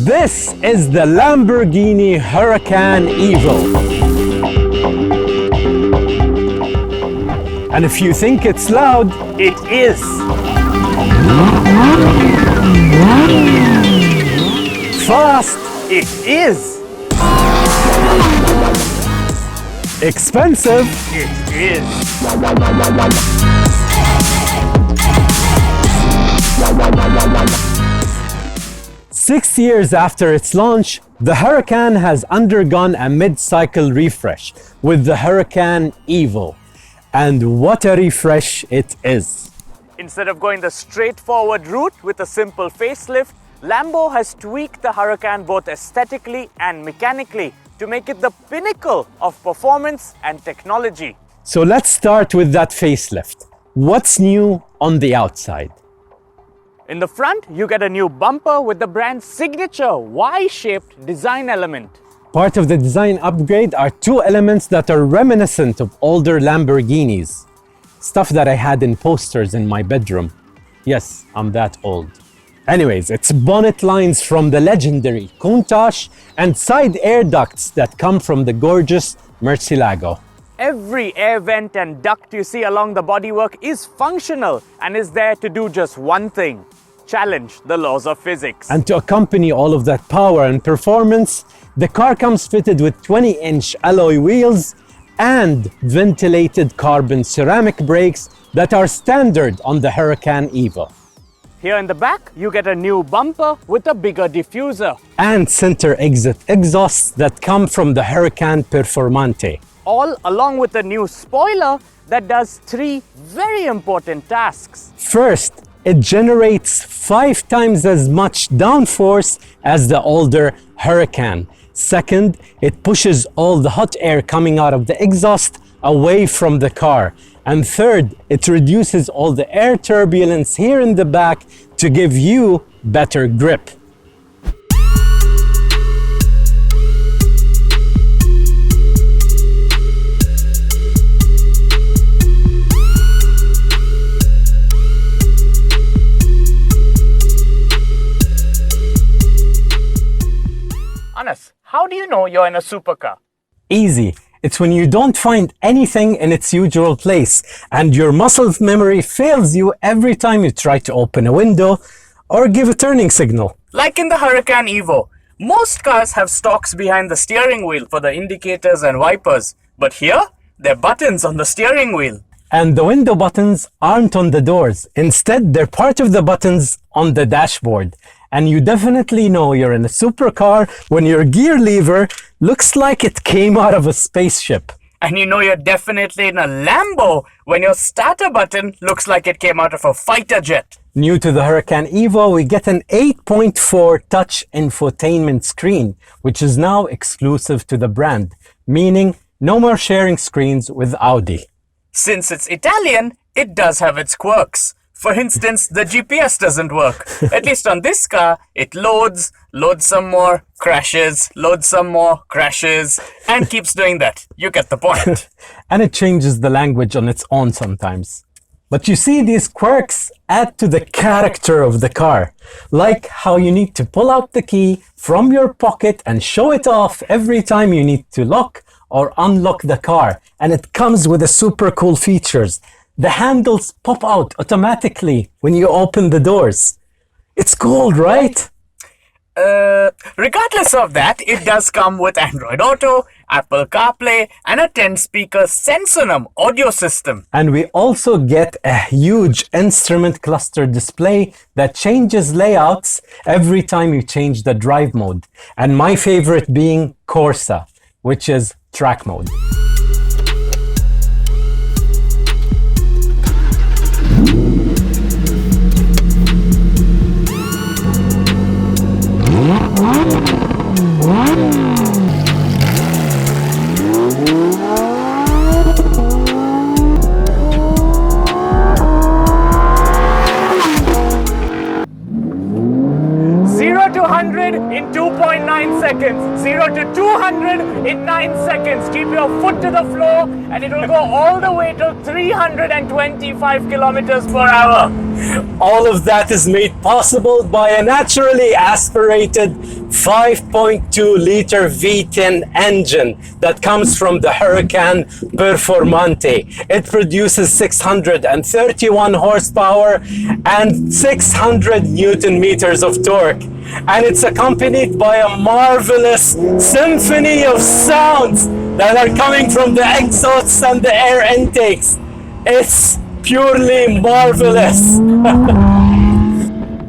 This is the Lamborghini Huracan Evo. And if you think it's loud, it is. Fast, it is. Expensive, it is. 6 years after its launch, the Huracan has undergone a mid-cycle refresh with the Huracan Evo. And what a refresh it is. Instead of going the straightforward route with a simple facelift, Lambo has tweaked the Huracan both aesthetically and mechanically to make it the pinnacle of performance and technology. So let's start with that facelift. What's new on the outside? In the front, you get a new bumper with the brand's signature Y-shaped design element. Part of the design upgrade are two elements that are reminiscent of older Lamborghinis. Stuff that I had in posters in my bedroom. Yes, I'm that old. Anyways, it's bonnet lines from the legendary Countach and side air ducts that come from the gorgeous Murcielago. Every air vent and duct you see along the bodywork is functional and is there to do just one thing: challenge the laws of physics. And to accompany all of that power and performance, the car comes fitted with 20-inch alloy wheels and ventilated carbon ceramic brakes that are standard on the Huracan Evo. Here in the back, you get a new bumper with a bigger diffuser. And center exit exhausts that come from the Huracan Performante. All along with a new spoiler that does three very important tasks. First, it generates 5 times as much downforce as the older Huracan. Second, it pushes all the hot air coming out of the exhaust away from the car. And third, it reduces all the air turbulence here in the back to give you better grip. Anas, how do you know you're in a supercar? Easy. It's when you don't find anything in its usual place and your muscle memory fails you every time you try to open a window or give a turning signal. Like in the Huracan Evo, most cars have stalks behind the steering wheel for the indicators and wipers. But here, they're buttons on the steering wheel. And the window buttons aren't on the doors. Instead, they're part of the buttons on the dashboard. And you definitely know you're in a supercar when your gear lever looks like it came out of a spaceship. And you know you're definitely in a Lambo when your starter button looks like it came out of a fighter jet. New to the Huracan Evo, we get an 8.4 touch infotainment screen, which is now exclusive to the brand, meaning no more sharing screens with Audi. Since it's Italian, it does have its quirks. For instance, the GPS doesn't work. At least on this car, it loads some more, crashes, loads some more, crashes, and keeps doing that. You get the point. And it changes the language on its own sometimes. But you see, these quirks add to the character of the car. Like how you need to pull out the key from your pocket and show it off every time you need to lock or unlock the car. And it comes with the super cool features. The handles pop out automatically when you open the doors. It's cool, right? Regardless of that, it does come with Android Auto, Apple CarPlay, and a 10-speaker Sensonum audio system. And we also get a huge instrument cluster display that changes layouts every time you change the drive mode. And my favorite being Corsa, which is track mode. 100 in 2.9 seconds. 0 to 200 in 9 seconds. Keep your foot to the floor and it will go all the way to 325 kilometers per hour. All of that is made possible by a naturally aspirated 5.2 liter V10 engine that comes from the Huracan Performante. It produces 631 horsepower and 600 Newton meters of torque. And it's accompanied by a marvelous symphony of sounds that are coming from the exhausts and the air intakes. It's purely marvelous.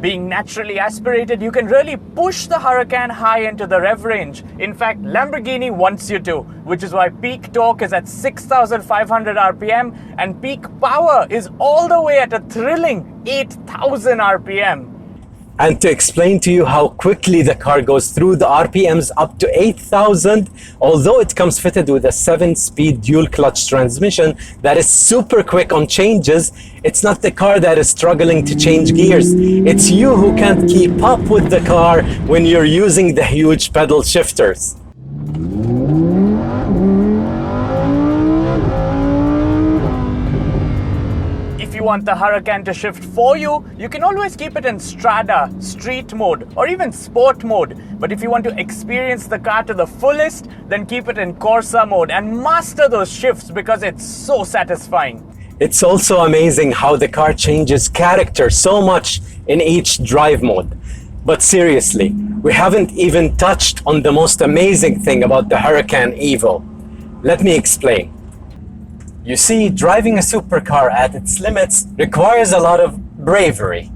Being naturally aspirated, you can really push the Huracan high into the rev range. In fact, Lamborghini wants you to, which is why peak torque is at 6,500 RPM and peak power is all the way at a thrilling 8,000 RPM. And to explain to you how quickly the car goes through the RPMs up to 8,000, although it comes fitted with a 7-speed dual clutch transmission that is super quick on changes, it's not the car that is struggling to change gears. It's you who can't keep up with the car when you're using the huge pedal shifters. If you want the Huracan to shift for you, you can always keep it in Strada, Street mode, or even Sport mode. But if you want to experience the car to the fullest, then keep it in Corsa mode and master those shifts because it's so satisfying. It's also amazing how the car changes character so much in each drive mode. But seriously, we haven't even touched on the most amazing thing about the Huracan Evo. Let me explain. You see, driving a supercar at its limits requires a lot of bravery.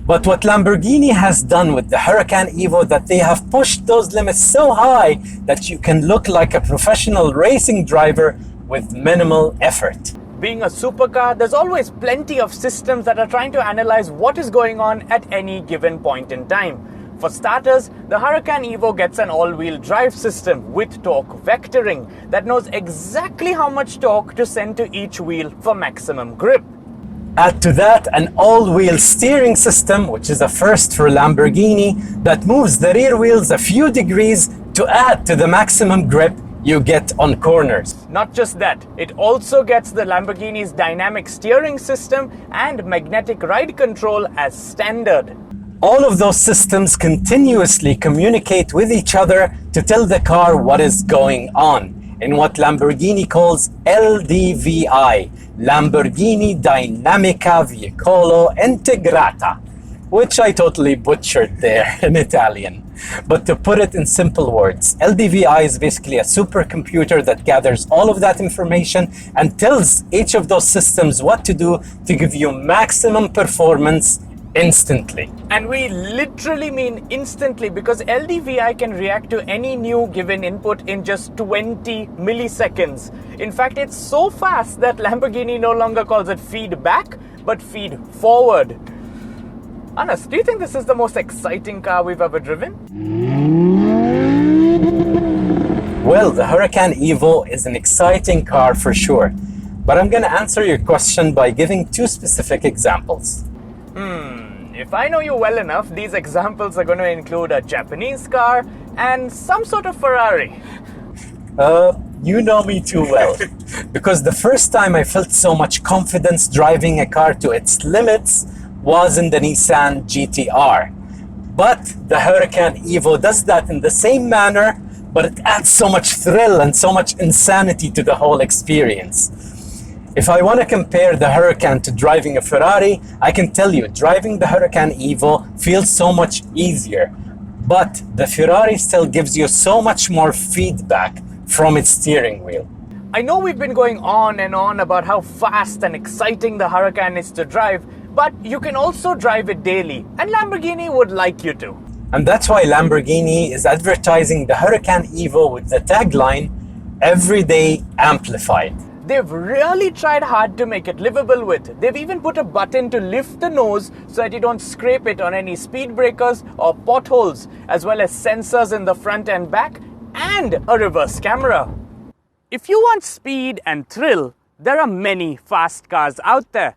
But what Lamborghini has done with the Huracan Evo, that they have pushed those limits so high that you can look like a professional racing driver with minimal effort. Being a supercar, there's always plenty of systems that are trying to analyze what is going on at any given point in time. For starters, the Huracan Evo gets an all-wheel drive system with torque vectoring that knows exactly how much torque to send to each wheel for maximum grip. Add to that an all-wheel steering system, which is a first for Lamborghini, that moves the rear wheels a few degrees to add to the maximum grip you get on corners. Not just that, it also gets the Lamborghini's dynamic steering system and magnetic ride control as standard. All of those systems continuously communicate with each other to tell the car what is going on in what Lamborghini calls LDVI, Lamborghini Dinamica Veicolo Integrata, which I totally butchered there in Italian. But to put it in simple words, LDVI is basically a supercomputer that gathers all of that information and tells each of those systems what to do to give you maximum performance instantly. And we literally mean instantly, because LDVI can react to any new given input in just 20 milliseconds. In fact, it's so fast that Lamborghini no longer calls it feedback, but feed forward. Anas, do you think this is the most exciting car we've ever driven? Well, the Huracan Evo is an exciting car for sure, but I'm going to answer your question by giving two specific examples. If I know you well enough, these examples are going to include a Japanese car and some sort of Ferrari. You know me too well, because the first time I felt so much confidence driving a car to its limits was in the Nissan GT-R. But the Huracan Evo does that in the same manner, but it adds so much thrill and so much insanity to the whole experience. If I want to compare the Huracan to driving a Ferrari, I can tell you driving the Huracan Evo feels so much easier, but the Ferrari still gives you so much more feedback from its steering wheel. I know we've been going on and on about how fast and exciting the Huracan is to drive, but you can also drive it daily, and Lamborghini would like you to. And that's why Lamborghini is advertising the Huracan Evo with the tagline, "Everyday Amplified." They've really tried hard to make it livable with. They've even put a button to lift the nose so that you don't scrape it on any speed breakers or potholes, as well as sensors in the front and back, and a reverse camera. If you want speed and thrill, there are many fast cars out there,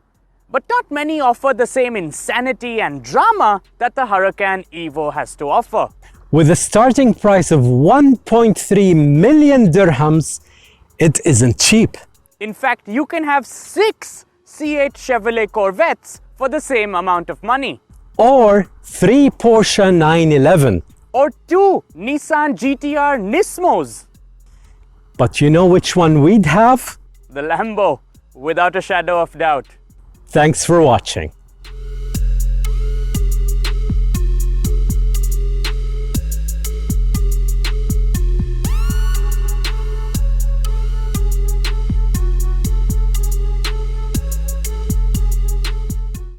but not many offer the same insanity and drama that the Huracan Evo has to offer. With a starting price of 1.3 million dirhams, it isn't cheap. In fact, you can have 6 C8 Chevrolet Corvettes for the same amount of money. Or 3 Porsche 911. Or 2 Nissan GTR Nismos. But you know which one we'd have? The Lambo, without a shadow of doubt. Thanks for watching.